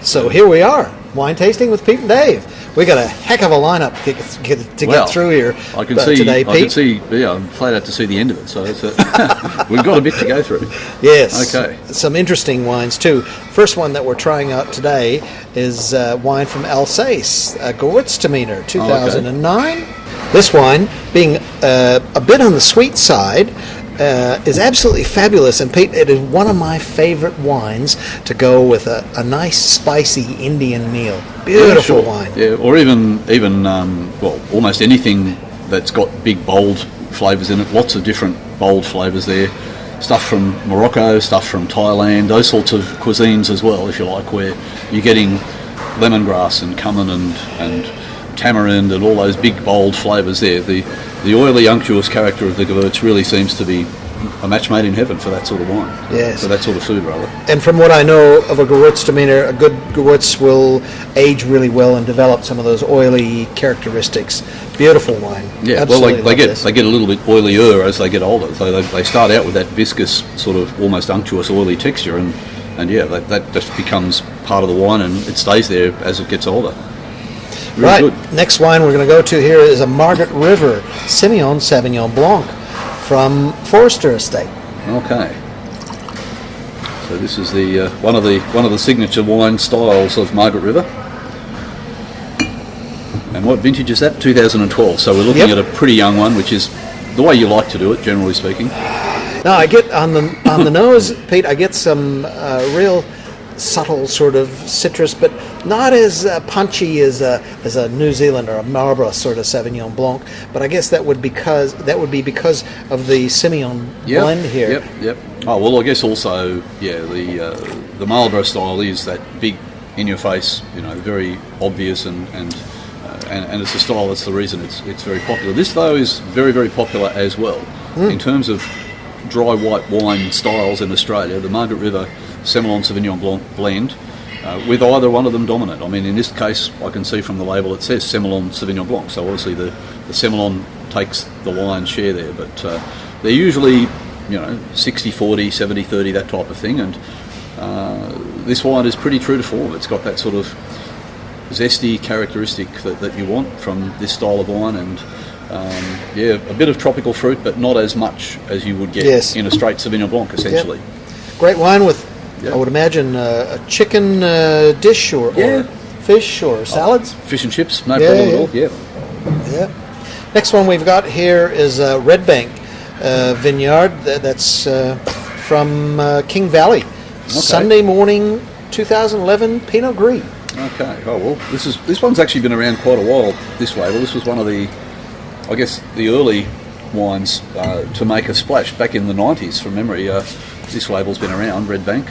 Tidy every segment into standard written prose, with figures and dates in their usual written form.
So here we are, wine tasting with Pete and Dave. We got a heck of a lineup to get through here I can today, Pete. I can see. Yeah, I'm flat out to see the end of it. So we've got a bit to go through. Yes. Okay. Some interesting wines too. First one that we're trying out today is wine from Alsace, Gewürztraminer, 2009. Okay. This wine, being a bit on the sweet side, is absolutely fabulous, and Pete, it is one of my favorite wines to go with a nice spicy Indian meal. Beautiful wine. Yeah, or even well, almost anything that's got big bold flavours in it. Lots of different bold flavours there. Stuff from Morocco, stuff from Thailand, those sorts of cuisines as well, if you like, where you're getting lemongrass and cumin and tamarind and all those big bold flavours there. The oily, unctuous character of the Gewürz really seems to be a match made in heaven for that sort of wine. Yes. For that sort of food, rather. And from what I know of a Gewürztraminer, a good Gewürz will age really well and develop some of those oily characteristics. Beautiful wine. Yeah, absolutely. Well, they get a little bit oilier as they get older. So they start out with that viscous, sort of almost unctuous, oily texture, and yeah, that just becomes part of the wine, and it stays there as it gets older. Really good. Next wine we're going to go to here is a Margaret River Semillon Sauvignon Blanc from Forester Estate. Okay. So this is the one of the signature wine styles of Margaret River. And what vintage is that? 2012. So we're looking at a pretty young one, which is the way you like to do it, generally speaking. Now I get on the nose, Pete. I get some real subtle sort of citrus, but not as punchy as a New Zealand or a Marlborough sort of Sauvignon Blanc. But I guess that would be because of the Semillon blend here. Yep. Oh well, I guess also the Marlborough style is that big, in your face, very obvious and it's a style that's the reason it's very popular. This though is very, very popular as well in terms of dry white wine styles in Australia. The Margaret River Semillon Sauvignon Blanc blend, with either one of them dominant. I mean, in this case, I can see from the label it says Semillon Sauvignon Blanc, so obviously the Semillon takes the lion's share there, but they're usually 60-40, 70-30, that type of thing, and this wine is pretty true to form. It's got that sort of zesty characteristic that you want from this style of wine, and a bit of tropical fruit, but not as much as you would get in a straight Sauvignon Blanc, essentially. Yep. Great wine with, I would imagine, a chicken dish or fish or salads. Fish and chips, no problem at all. Yeah. Next one we've got here is Red Bank Vineyard. That's from King Valley. Okay. Sunday morning, 2011 Pinot Gris. Okay. Oh well, this one's actually been around quite a while. This label. This was one of the early wines to make a splash back in the 90s, from memory. This label's been around, Red Bank,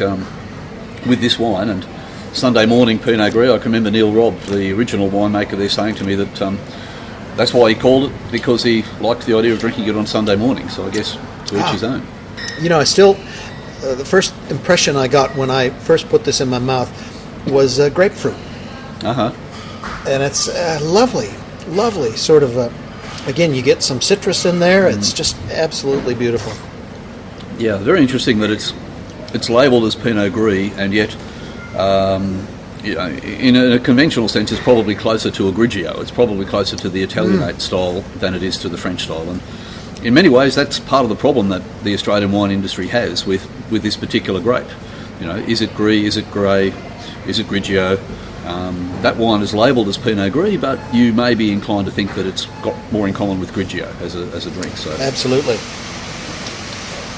with this wine, and Sunday morning Pinot Gris. I can remember Neil Robb, the original winemaker there, saying to me that that's why he called it, because he liked the idea of drinking it on Sunday morning. So I guess to each his own. I still, the first impression I got when I first put this in my mouth was grapefruit. And it's lovely sort of again, you get some citrus in there. It's just absolutely beautiful. Yeah, very interesting that it's labelled as Pinot Gris, and yet in a conventional sense it's probably closer to a Grigio. It's probably closer to the Italianate style than it is to the French style, and in many ways that's part of the problem that the Australian wine industry has with this particular grape. Is it Gris, is it Grey, is it Grigio? That wine is labelled as Pinot Gris, but you may be inclined to think that it's got more in common with Grigio as a drink. So absolutely.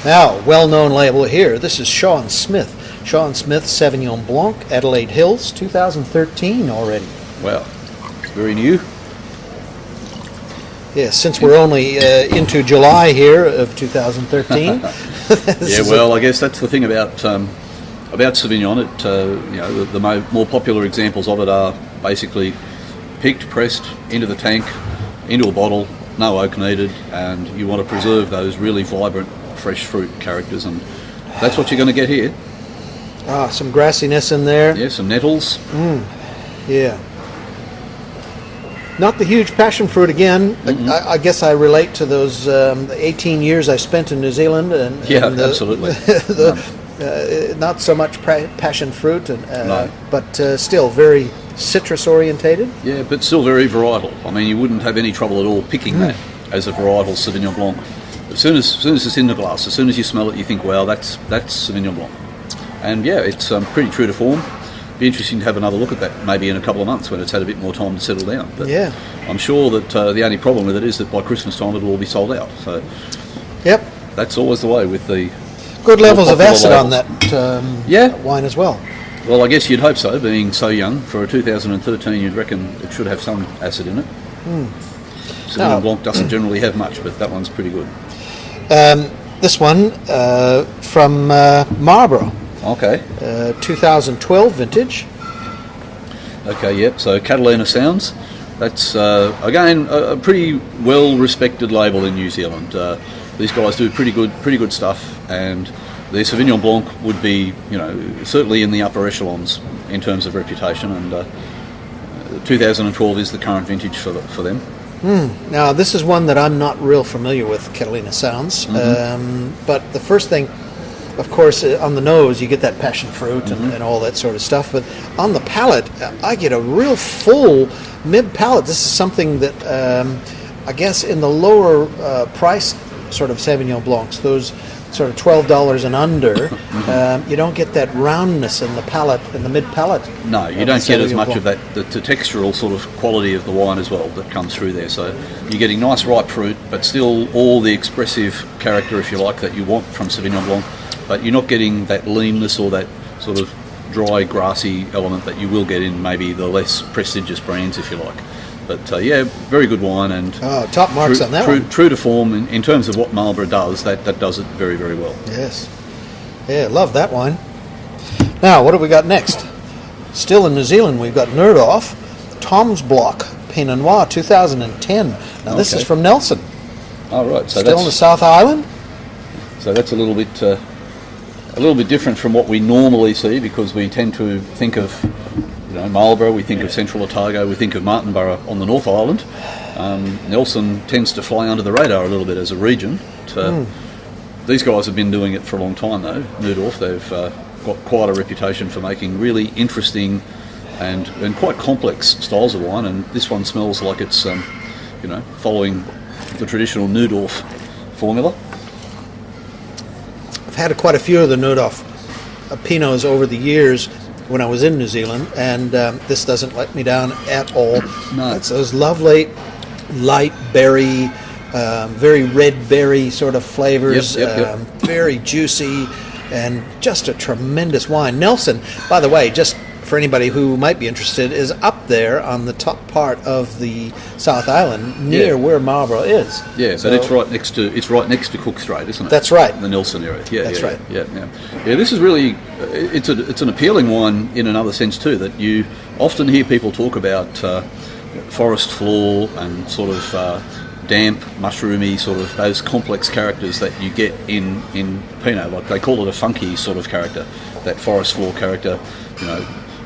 Now, well-known label here. This is Sean Smith. Sean Smith Sauvignon Blanc, Adelaide Hills, 2013 already. Wow, it's very new. Yeah, since we're only into July here of 2013. Well, I guess that's the thing about Sauvignon. The more popular examples of it are basically picked, pressed, into the tank, into a bottle, no oak needed, and you want to preserve those really vibrant, fresh fruit characters, and that's what you're going to get here. Some grassiness in there. Yeah, some nettles. Yeah. Not the huge passion fruit again. I guess I relate to those 18 years I spent in New Zealand. And absolutely. Not so much passion fruit, No. but still very citrus orientated. Yeah, but still very varietal. I mean, you wouldn't have any trouble at all picking that as a varietal Sauvignon Blanc. As soon as it's in the glass, as soon as you smell it, you think, wow, that's Sauvignon Blanc. And yeah, it's pretty true to form. Be interesting to have another look at that maybe in a couple of months when it's had a bit more time to settle down. But yeah, I'm sure that the only problem with it is that by Christmas time it'll all be sold out. So yep, that's always the way with the good levels of acid labels. on that Yeah. wine as well. Well, I guess you'd hope so, being so young. For a 2013, you'd reckon it should have some acid in it. Sauvignon Blanc doesn't generally have much, but that one's pretty good. This one from Marlborough, Okay. 2012 vintage. Okay, yep. So Catalina Sounds. That's, again, a pretty well-respected label in New Zealand. These guys do pretty good stuff, and their Sauvignon Blanc would be, certainly in the upper echelons in terms of reputation, and 2012 is the current vintage for them. Now, this is one that I'm not real familiar with, Catalina Sounds, but the first thing, of course, on the nose, you get that passion fruit and all that sort of stuff, but on the palate, I get a real full mid-palate. This is something that, I guess, in the lower price sort of Sauvignon Blancs, those sort of $12 and under, you don't get that roundness in the palate, in the mid-palate. No, you don't get as much of that, the textural sort of quality of the wine as well that comes through there. So you're getting nice ripe fruit, but still all the expressive character, if you like, that you want from Sauvignon Blanc, but you're not getting that leanness or that sort of dry, grassy element that you will get in maybe the less prestigious brands, if you like. But yeah, very good wine, and top marks on that one. True to form in terms of what Marlborough does. That does it very, very well. Yes, yeah, love that wine. Now, what have we got next? Still in New Zealand, we've got Nerdorf, Tom's Block Pinot Noir, 2010. Now, this is from Nelson. Oh, right. So still in the South Island. So that's a little bit different from what we normally see, because we tend to think of Marlborough, we think of Central Otago, we think of Martinborough on the North Island. Nelson tends to fly under the radar a little bit as a region. These guys have been doing it for a long time, though. Nerdorf, they've got quite a reputation for making really interesting and quite complex styles of wine, and this one smells like it's following the traditional Nerdorf formula. I've had quite a few of the Nerdorf Pinots over the years when I was in New Zealand, and this doesn't let me down at all. No. It's those lovely light berry, very red berry sort of flavors, Yep. very juicy, and just a tremendous wine. Nelson, by the way, just for anybody who might be interested, is up there on the top part of the South Island, near where Marlborough is. Yeah, so, but it's right next to Cook Strait, isn't it? That's right. The Nelson area. Yeah, that's right. Yeah. This is really it's an appealing wine in another sense too. That you often hear people talk about forest floor and sort of damp, mushroomy, sort of those complex characters that you get in Pinot. Like they call it a funky sort of character, that forest floor character.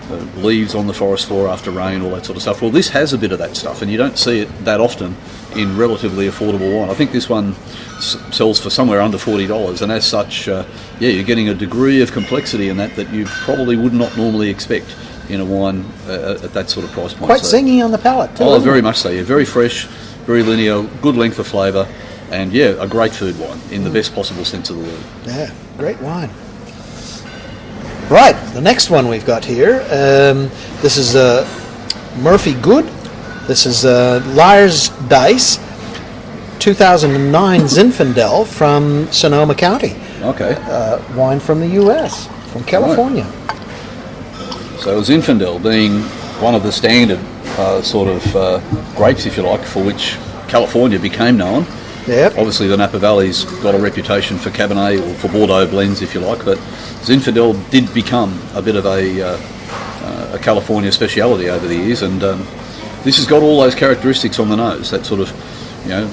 The leaves on the forest floor after rain, all that sort of stuff. Well, this has a bit of that stuff, and you don't see it that often in relatively affordable wine. I think this one sells for somewhere under $40, and as such, you're getting a degree of complexity in that you probably would not normally expect in a wine at that sort of price point. Quite zingy on the palate, too. Oh, very much so. Yeah, very fresh, very linear, good length of flavour, and a great food wine in the best possible sense of the word. Yeah, great wine. Right, the next one we've got here, this is Murphy Good. This is Liar's Dice, 2009 Zinfandel from Sonoma County. Okay. Wine from the U.S., from California. Right. So Zinfandel being one of the standard sort of grapes, if you like, for which California became known. Yep. Obviously, the Napa Valley's got a reputation for Cabernet or for Bordeaux blends, if you like, but Zinfandel did become a bit of a California speciality over the years, and this has got all those characteristics on the nose, that sort of,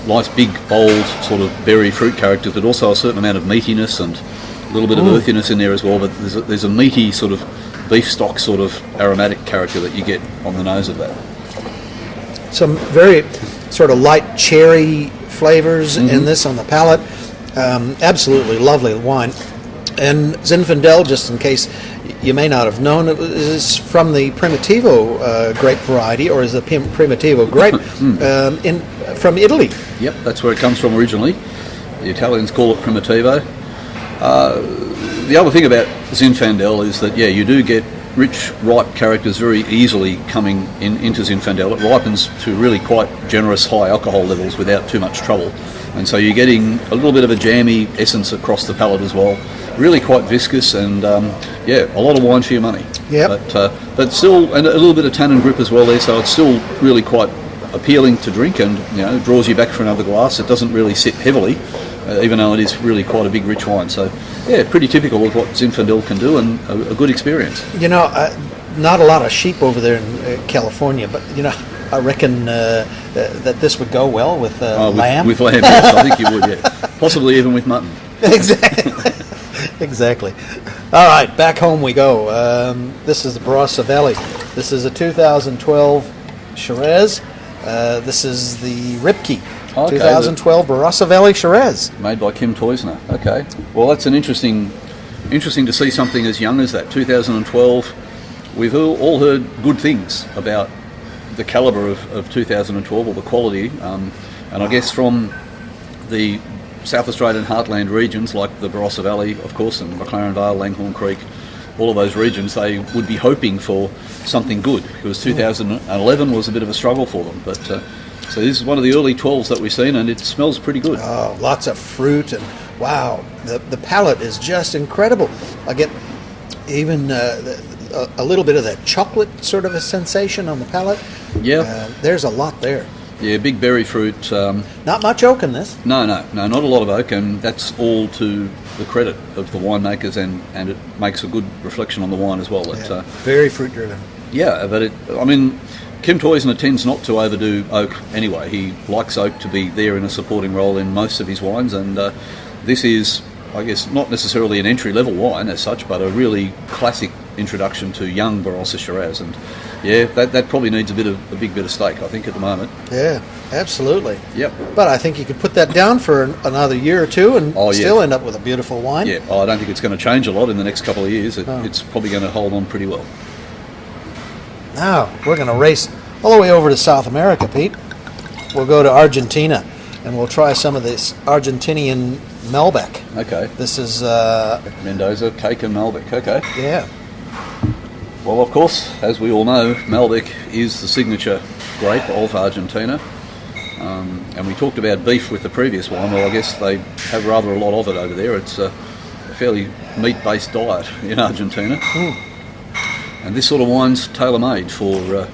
nice, big, bold, sort of berry fruit character, but also a certain amount of meatiness and a little bit of earthiness in there as well, but there's a meaty sort of beef stock sort of aromatic character that you get on the nose of that. Some very sort of light cherry flavors in this on the palate. Absolutely lovely wine. And Zinfandel, just in case you may not have known, it is from the Primitivo grape variety, or is a Primitivo grape from Italy. Yep, that's where it comes from originally. The Italians call it Primitivo. The other thing about Zinfandel is that, you do get rich, ripe characters very easily coming into Zinfandel. It ripens to really quite generous high alcohol levels without too much trouble. And so you're getting a little bit of a jammy essence across the palate as well. Really quite viscous and, a lot of wine for your money. Yep. But still, and a little bit of tannin grip as well there, so it's still really quite appealing to drink and, draws you back for another glass. It doesn't really sit heavily, even though it is really quite a big, rich wine. So, pretty typical of what Zinfandel can do and a good experience. Not a lot of sheep over there in California, but, I reckon that this would go well with lamb. With lamb, yes, I think you would, yeah. Possibly even with mutton. Exactly. Exactly. All right, back home we go. This is the Barossa Valley. This is a 2012 Shiraz. This is the Ripke. Okay, 2012 Barossa Valley Shiraz. Made by Kim Teusner. Okay. Well, that's an interesting to see something as young as that. 2012. We've all heard good things about the calibre of 2012, or the quality, and I guess from the South Australian heartland regions like the Barossa Valley, of course, and McLaren Vale, Langhorne Creek, all of those regions, they would be hoping for something good, because 2011 was a bit of a struggle for them. But so this is one of the early 12s that we've seen, and it smells pretty good. Oh, lots of fruit, and wow, the palate is just incredible. I get even a little bit of that chocolate sort of a sensation on the palate. Yeah. There's a lot there. Yeah, big berry fruit. Not much oak in this. No, not a lot of oak, and that's all to the credit of the winemakers, and it makes a good reflection on the wine as well. Very fruit driven. Yeah, but Kim Teusner tends not to overdo oak anyway. He likes oak to be there in a supporting role in most of his wines, and this is, I guess, not necessarily an entry-level wine as such, but a really classic introduction to young Barossa Shiraz, and that probably needs a big bit of steak, I think, at the moment. Yeah, absolutely. Yep. But I think you could put that down for another year or two and still end up with a beautiful wine. Yeah, I don't think it's going to change a lot in the next couple of years. It's probably going to hold on pretty well. Now, we're going to race all the way over to South America, Pete. We'll go to Argentina, and we'll try some of this Argentinian Malbec. Okay. This is Mendoza, Cake and Malbec. Okay. Yeah. Well, of course, as we all know, Malbec is the signature grape of Argentina. And we talked about beef with the previous one. Well, I guess they have rather a lot of it over there. It's a fairly meat-based diet in Argentina. Mm. And this sort of wine's tailor-made for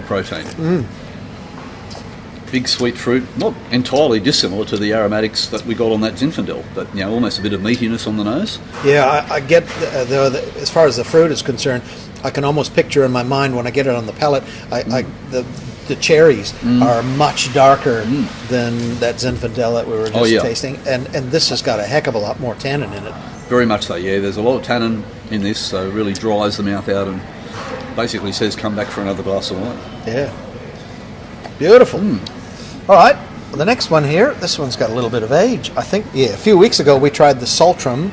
protein. Mm. big sweet fruit, not entirely dissimilar to the aromatics that we got on that Zinfandel, but almost a bit of meatiness on the nose. Yeah, I get as far as the fruit is concerned, I can almost picture in my mind when I get it on the palate. The cherries are much darker than that Zinfandel that we were just tasting, and this has got a heck of a lot more tannin in it. Very much so, yeah. There's a lot of tannin in this, so it really dries the mouth out and basically says, come back for another glass of wine. Yeah. Beautiful. All right, the next one here, this one's got a little bit of age. I think, a few weeks ago we tried the Saltram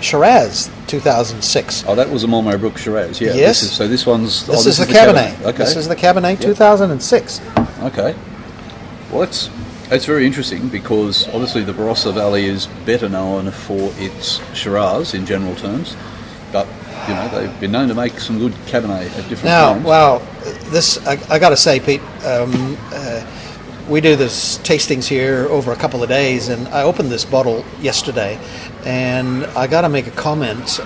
Shiraz 2006. Oh, that was a Montmary Brook Shiraz, yeah. Yes. This one's... This is the Cabernet. Okay. This is the Cabernet 2006. Okay. Well, it's very interesting because obviously the Barossa Valley is better known for its Shiraz in general terms, but they've been known to make some good Cabernet at different times. Well, this I got to say, Pete, we do this tastings here over a couple of days, and I opened this bottle yesterday, and I got to make a comment.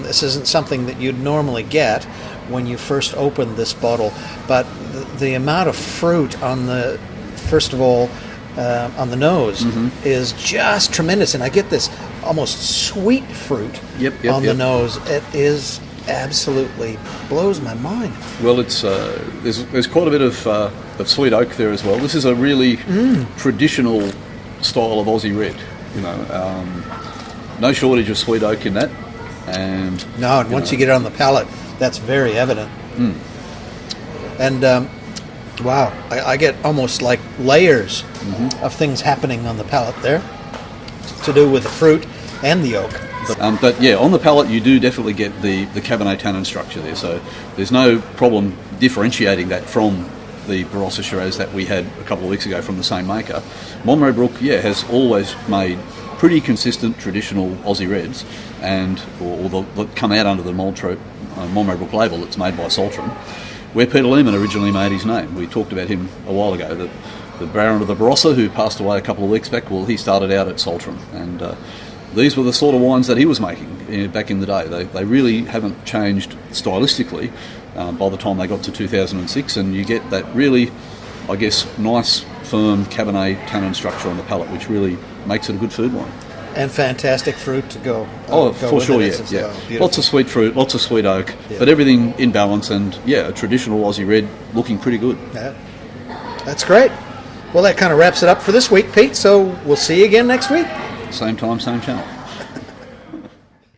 This isn't something that you'd normally get when you first open this bottle, but the amount of fruit on the, first of all, on the nose is just tremendous, and I get this almost sweet fruit on the nose. It is absolutely blows my mind. Well, it's there's quite a bit of sweet oak there as well. This is a really traditional style of Aussie red. No shortage of sweet oak in that, and once you get it on the palate, that's very evident. And wow, I get almost like layers of things happening on the palate there, to do with the fruit and the oak. But yeah, on the palate you do definitely get the Cabernet tannin structure there, so there's no problem differentiating that from the Barossa Shiraz that we had a couple of weeks ago from the same maker. Monmouth Brook, has always made pretty consistent traditional Aussie Reds, and or that come out under the Monmouth Brook label that's made by Saltram, where Peter Lehman originally made his name. We talked about him a while ago, the Baron of the Barossa, who passed away a couple of weeks back. Well, he started out at Saltram, and these were the sort of wines that he was making back in the day. They really haven't changed stylistically by the time they got to 2006, and you get that really, I guess, nice, firm Cabernet tannin structure on the palate, which really makes it a good food wine. And fantastic fruit to go. For sure, yeah. Well. Lots of sweet fruit, lots of sweet oak, but everything in balance, and a traditional Aussie Red looking pretty good. Yeah. That's great. Well, that kind of wraps it up for this week, Pete, so we'll see you again next week. Same time, same channel.